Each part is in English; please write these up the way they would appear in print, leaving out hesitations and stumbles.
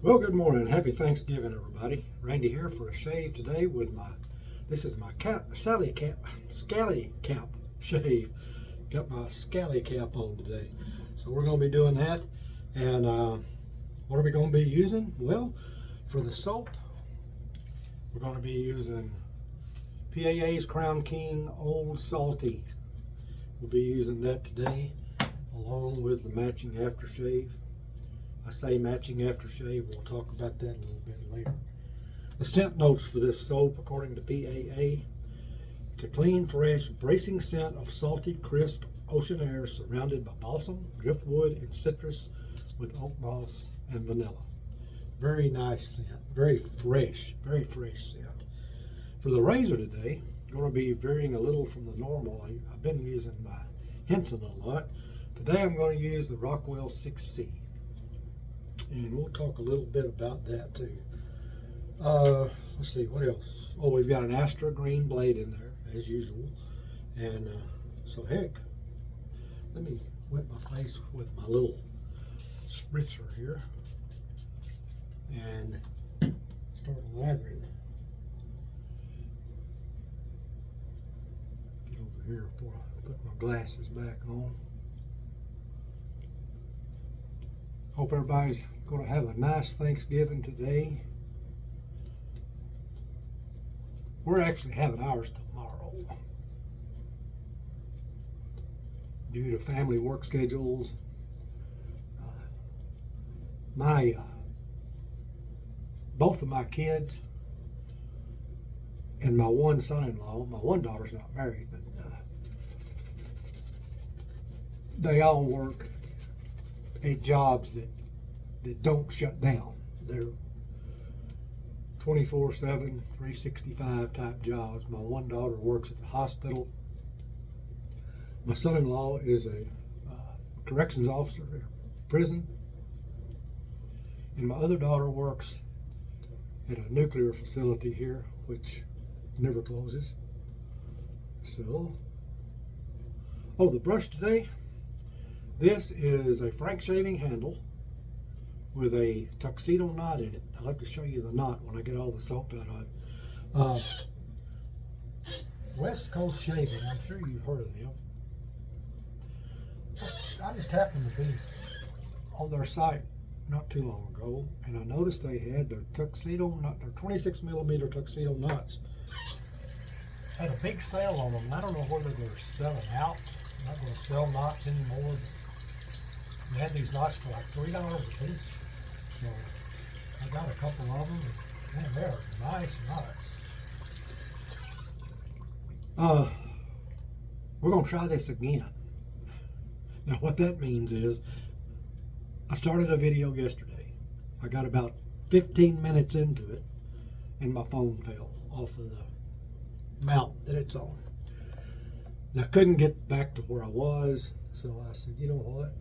Well, good morning. Happy Thanksgiving, everybody. Randy here for a shave today with this is my scally cap shave. Got my scally cap on today. So we're going to be doing that. And what are we going to be using? Well, for the soap, we're going to be using PAA's Crown King Old Salty. We'll be using that today along with the matching aftershave. I say matching aftershave, we'll talk about that a little bit later. The scent notes for this soap, according to PAA, it's a clean, fresh, bracing scent of salty, crisp ocean air surrounded by balsam, driftwood, and citrus with oak moss and vanilla. Very nice scent, very fresh scent. For the razor today, I'm going to be varying a little from the normal. I've been using my Henson a lot. Today I'm going to use the Rockwell 6C. And we'll talk a little bit about that too. Let's see, what else? Oh, we've got an Astra green blade in there, as usual. And so heck, let me wet my face with my little spritzer here and start lathering. Get over here before I put my glasses back on. Hope everybody's going to have a nice Thanksgiving today. We're actually having ours tomorrow due to family work schedules. Both of my kids and my one son-in-law, my one daughter's not married, but they all work at jobs that don't shut down. They're 24/7, 365 type jobs. My one daughter works at the hospital. My son-in-law is a corrections officer at a prison. And my other daughter works at a nuclear facility here, which never closes. So, the brush today. This is a Frank shaving handle with a tuxedo knot in it. I'll have to show you the knot when I get all the soap out of it. West Coast Shaving, I'm sure you've heard of them. I just happened to be on their site not too long ago, and I noticed they had their tuxedo knot, their 26 millimeter tuxedo knots. Had a big sale on them. I don't know whether they're selling out. I'm not going to sell knots anymore. They had these knots for like $3 a piece. So I got a couple of them. And man, they're nice knots. We're going to try this again. Now what that means is I started a video yesterday. I got about 15 minutes into it and my phone fell off of the mount that it's on. And I couldn't get back to where I was, so I said, you know what?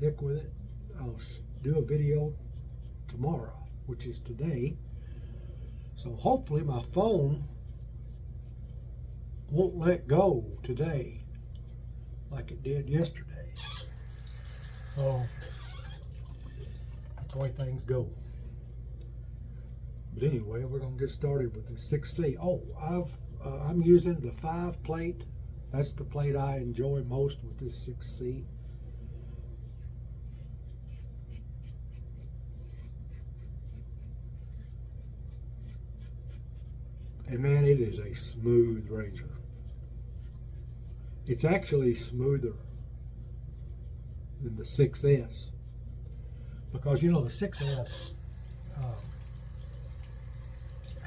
Heck with it. I'll do a video tomorrow, which is today. So hopefully my phone won't let go today like it did yesterday. So that's the way things go. But anyway, we're gonna get started with the 6C. I'm using the 5 plate. That's the plate I enjoy most with this 6C. And man, it is a smooth razor. It's actually smoother than the 6S. Because, you know, the 6S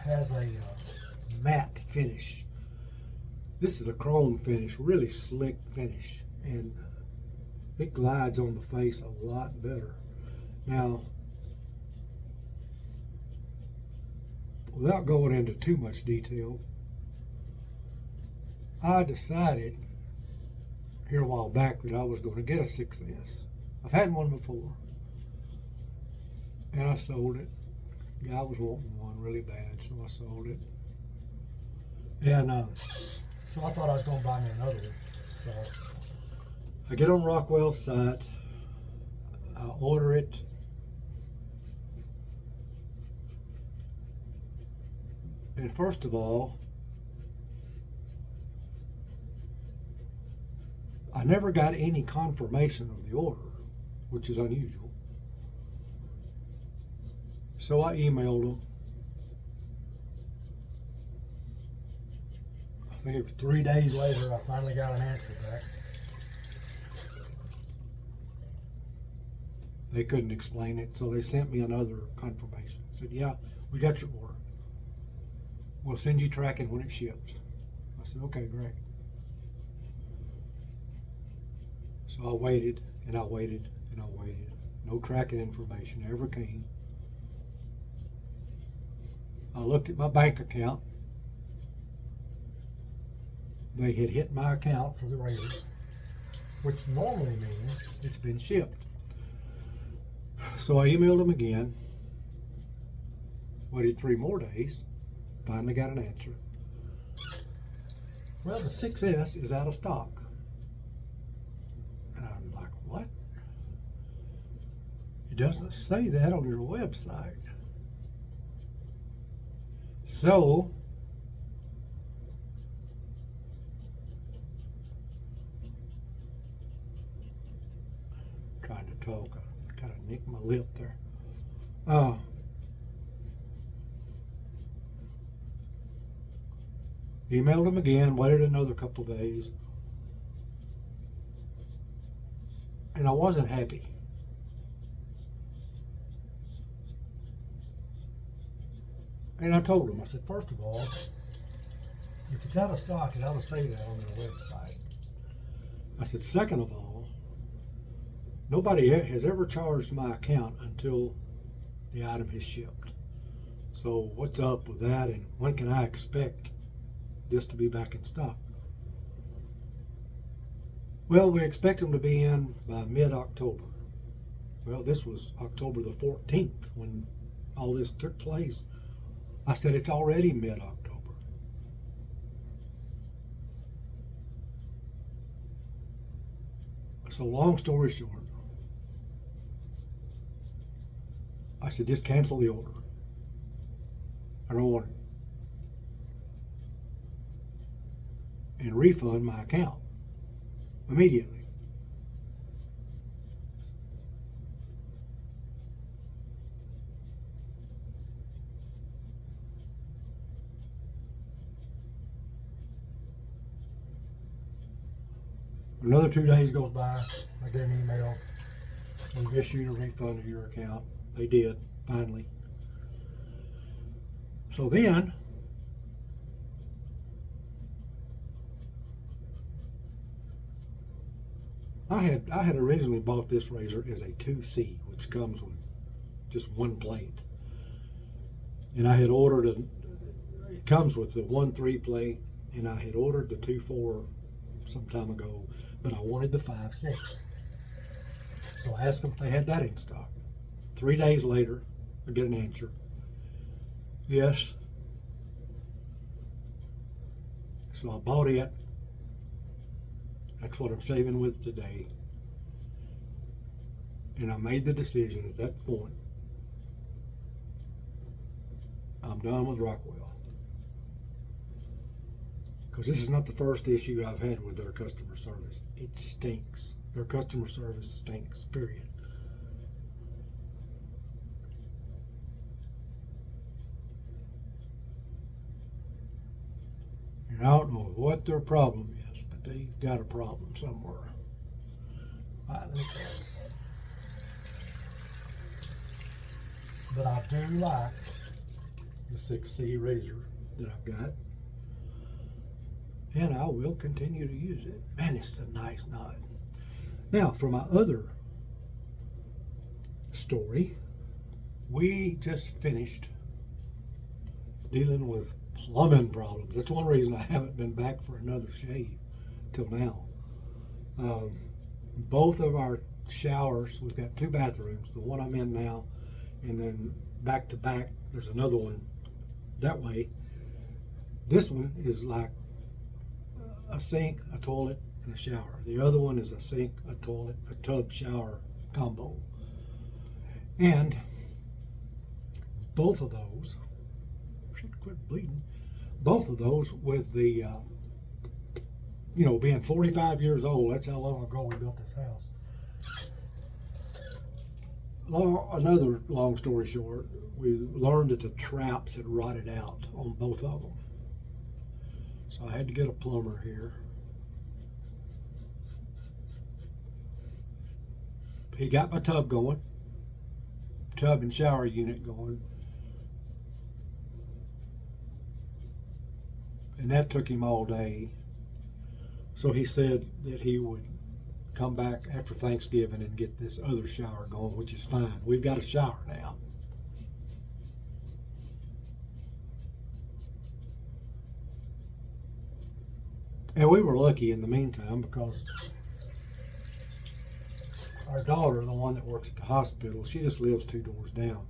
has a matte finish. This is a chrome finish, really slick finish. And it glides on the face a lot better. Now, without going into too much detail, I decided here a while back that I was going to get a 6S. I've had one before, and I sold it. The guy was wanting one really bad, so I sold it. And so I thought I was going to buy me another one. So I get on Rockwell's site, I order it, And first of all, I never got any confirmation of the order, which is unusual. So I emailed them. I think it was 3 days later I finally got an answer back. They couldn't explain it, so they sent me another confirmation. Said, yeah, we got your order. We'll send you tracking when it ships. I said, okay, great. So I waited and I waited and I waited. No tracking information ever came. I looked at my bank account. They had hit my account for the razor, which normally means it's been shipped. So I emailed them again, waited 3 more days, finally got an answer. Well, the 6S is out of stock. And I'm like, what? It doesn't say that on your website. So, trying to talk, I kind of nicked my lip there. Emailed them again, waited another couple of days, and I wasn't happy. And I told them, I said, first of all, if it's out of stock, it ought to say that on their website. I said, second of all, nobody has ever charged my account until the item has shipped. So what's up with that, and when can I expect this to be back in stock? Well, we expect them to be in by mid-October. Well, this was October the 14th when all this took place. I said, it's already mid-October. So long story short, I said, just cancel the order. I don't want it. And refund my account immediately. Another 2 days goes by, I get an email. We've issued a refund to your account. They did, finally. So then, I had originally bought this razor as a 2C, which comes with just one plate. And I had ordered it comes with the 1-3 plate, and I had ordered the 2-4 some time ago, but I wanted the 5-6. So I asked them if they had that in stock. 3 days later, I get an answer. Yes. So I bought it. That's what I'm shaving with today. And I made the decision at that point. I'm done with Rockwell. Because this is not the first issue I've had with their customer service. It stinks. Their customer service stinks, period. And I don't know what their problem is, but they've got a problem somewhere. All right, let me try. But I do like the 6C razor that I've got. And I will continue to use it. Man, it's a nice knot. Now, for my other story, we just finished dealing with plumbing problems. That's one reason I haven't been back for another shave till now. Both of our showers, we've got 2 bathrooms, the one I'm in now, and then back to back, there's another one that way. This one is like a sink, a toilet, and a shower. The other one is a sink, a toilet, a tub, shower combo. And both of those, should quit bleeding, both of those with the, being 45 years old. That's how long ago we built this house. Another long story short, we learned that the traps had rotted out on both of them. So I had to get a plumber here. He got my tub going, tub and shower unit going. And that took him all day. So he said that he would come back after Thanksgiving and get this other shower going, which is fine. We've got a shower now. And we were lucky in the meantime because our daughter, the one that works at the hospital, she just lives 2 doors down.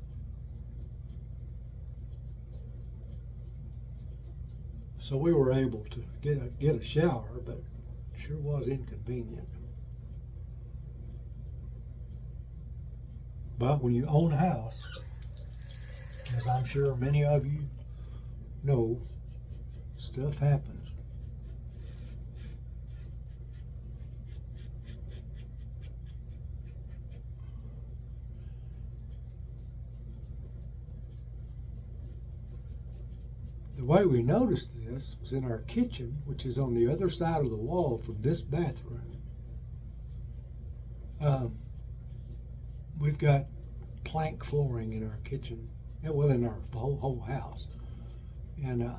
So we were able to get a shower, but it sure was inconvenient. But when you own a house, as I'm sure many of you know, stuff happens. The way we noticed this was in our kitchen, which is on the other side of the wall from this bathroom. We've got plank flooring in our kitchen, well, in our whole house. And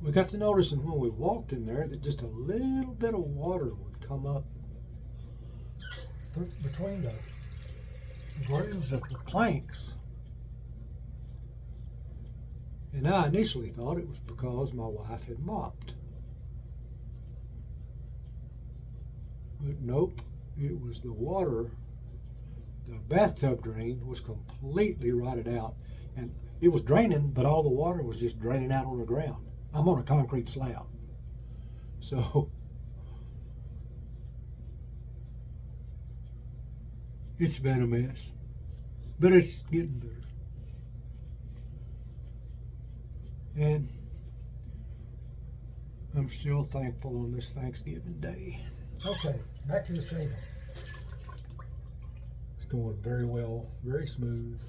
we got to noticing when we walked in there that just a little bit of water would come up between the grooves of the planks. And I initially thought it was because my wife had mopped. But nope, it was the water. The bathtub drain was completely rotted out. And it was draining, but all the water was just draining out on the ground. I'm on a concrete slab. So it's been a mess. But it's getting better. And I'm still thankful on this Thanksgiving Day. Okay, back to the shaving. It's going very well, very smooth.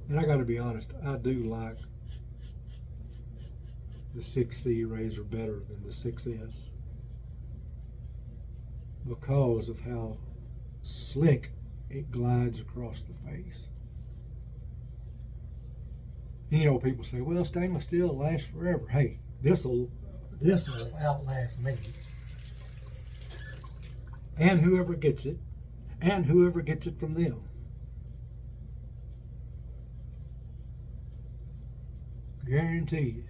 And I gotta be honest, I do like the 6C razor better than the 6S because of how slick it glides across the face. And people say, well, stainless steel lasts forever. Hey, this will outlast me. And whoever gets it, and whoever gets it from them. Guarantee you,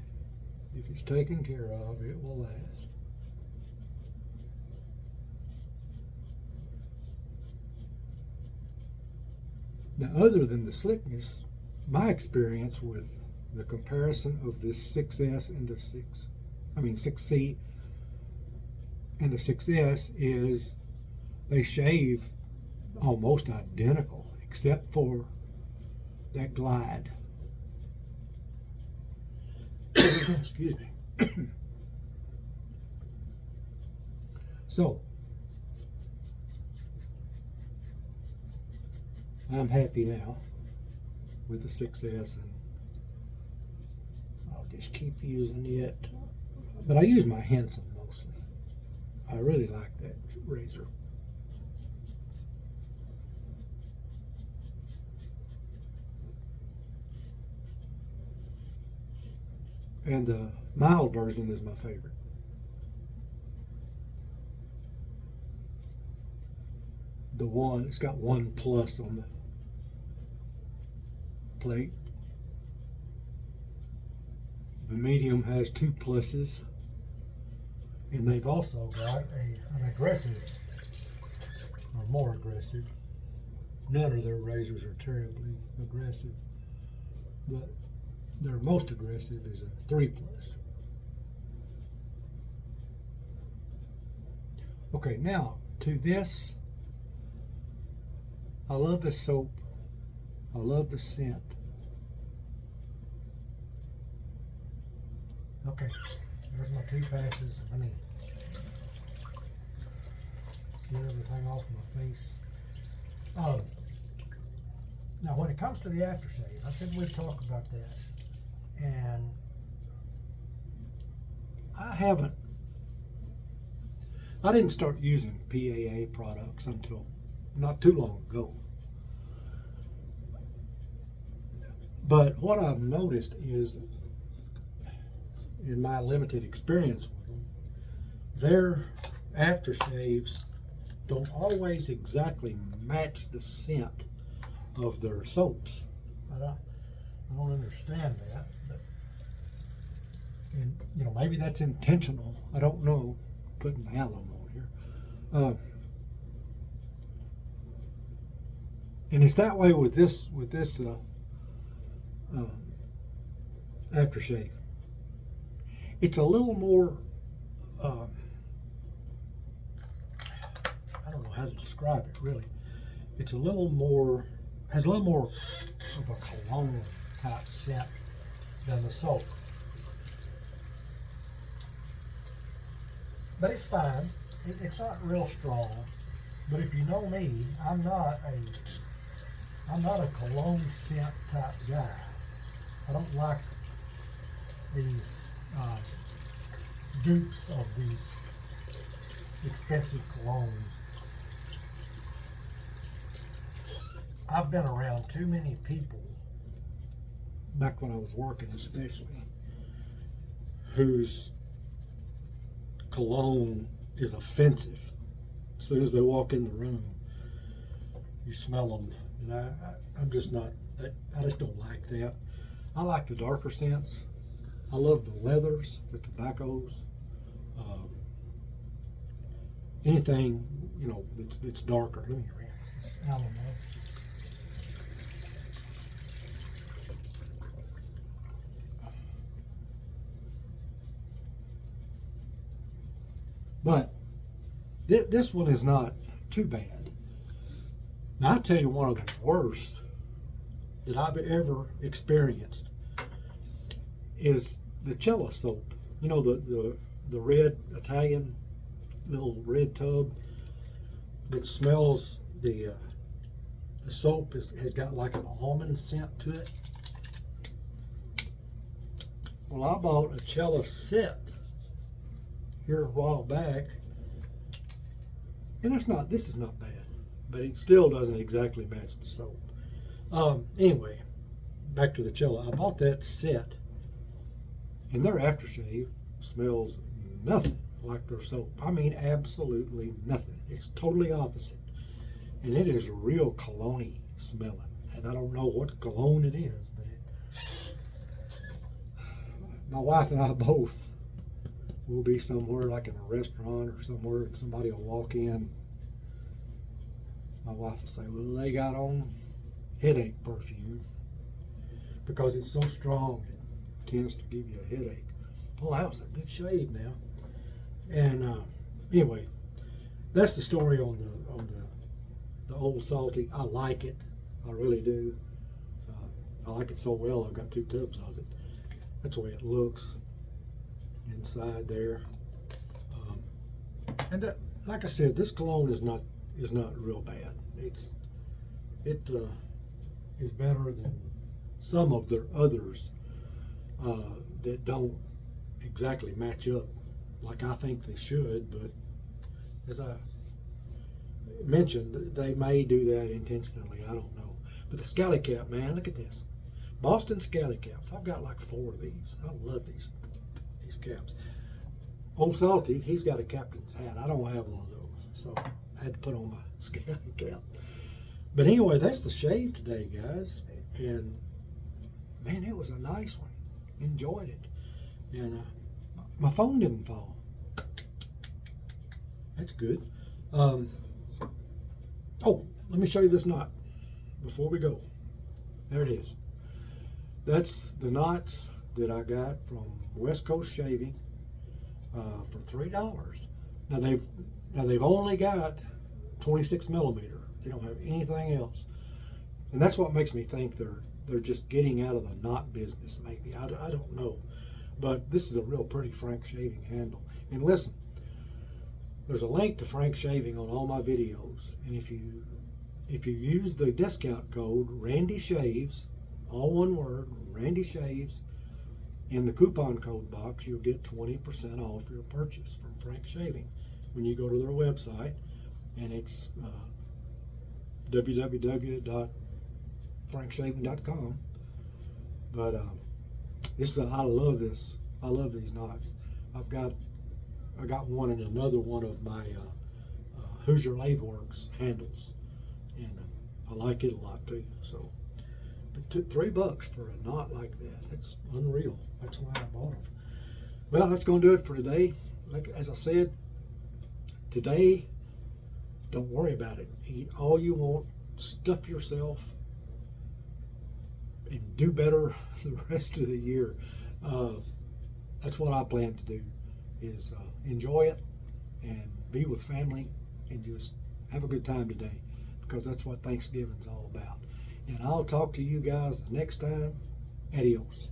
if it's taken care of, it will last. Now, other than the slickness, my experience with the comparison of this 6S and the 6C and the 6S is they shave almost identical except for that glide. Excuse me. So, I'm happy now with the 6S, and I'll just keep using it. But I use my Henson mostly. I really like that razor. And the mild version is my favorite. It's got 1 plus on the plate. The medium has 2 pluses. And they've also got an aggressive, or more aggressive. None of their razors are terribly aggressive, but their most aggressive is a 3 plus. Okay, now to this, I love this soap. I love the scent. Okay, there's my 2 passes. Let me get everything off my face. Now, when it comes to the aftershave, I said we'd talk about that. And I didn't start using PAA products until not too long ago. But what I've noticed is, in my limited experience with them, their aftershaves don't always exactly match the scent of their soaps. I don't understand that, but, and maybe that's intentional. I don't know. Putting alum on here, and it's that way with this aftershave. It's a little more. I don't know how to describe it really. It's a little more. Has a little more of a cologne type scent than the soap. But it's fine. It's not real strong. But if you know me, I'm not a cologne scent type guy. I don't like these dupes of these expensive colognes. I've been around too many people, back when I was working especially, whose cologne is offensive. As soon as they walk in the room, you smell them, and I'm just not. I just don't like that. I like the darker scents. I love the leathers, the tobaccos, anything that's darker. Let me rinse this alum off. But this one is not too bad. Now, I'll tell you one of the worst that I've ever experienced is the Cello soap. The red Italian little red tub that smells. The soap has got like an almond scent to it. Well, I bought a Cello set here a while back, and this is not bad, but it still doesn't exactly match the soap. Anyway, back to the Cello. I bought that set, and their aftershave smells nothing like their soap. I mean, absolutely nothing. It's totally opposite, and it is real cologne-y smelling. And I don't know what cologne it is, but my wife and I both. We'll be somewhere like in a restaurant or somewhere, and somebody will walk in. My wife will say, well, they got on headache perfume because it's so strong it tends to give you a headache. Oh, that was a good shave now. And anyway, that's the story on the Old Salty. I like it. I really do. I like it so well, I've got 2 tubs of it. That's the way it looks inside there, and that, like I said, this cologne is not real bad. It is better than some of their others that don't exactly match up like I think they should. But as I mentioned, they may do that intentionally. I don't know. But the Scally Cap, man, look at this. Boston Scally Caps. I've got like 4 of these. I love these caps. Old Salty, he's got a captain's hat. I don't have one of those, so I had to put on my Scally Cap. But anyway, that's the shave today, guys. And man, it was a nice one. Enjoyed it. And my phone didn't fall. That's good. Oh, let me show you this knot before we go. There it is. That's the knots that I got from West Coast Shaving for $3. Now they've only got 26 millimeter. They don't have anything else, and that's what makes me think they're just getting out of the knot business. Maybe I don't know, but this is a real pretty Frank shaving handle. And listen, there's a link to Frank shaving on all my videos, and if you use the discount code Randy Shaves, all one word, Randy Shaves, in the coupon code box, you'll get 20% off your purchase from Frank Shaving when you go to their website, and it's www.frankshaving.com. But I love this. I love these knots. I got one in another one of my Hoosier Latheworks handles, and I like it a lot too. So, but $3 for a knot like that, it's unreal. That's why I bought them. Well, that's going to do it for today. Like as I said, today, don't worry about it. Eat all you want, stuff yourself, and do better the rest of the year. That's what I plan to do, is enjoy it and be with family and just have a good time today, because that's what Thanksgiving's all about. And I'll talk to you guys the next time. Adios.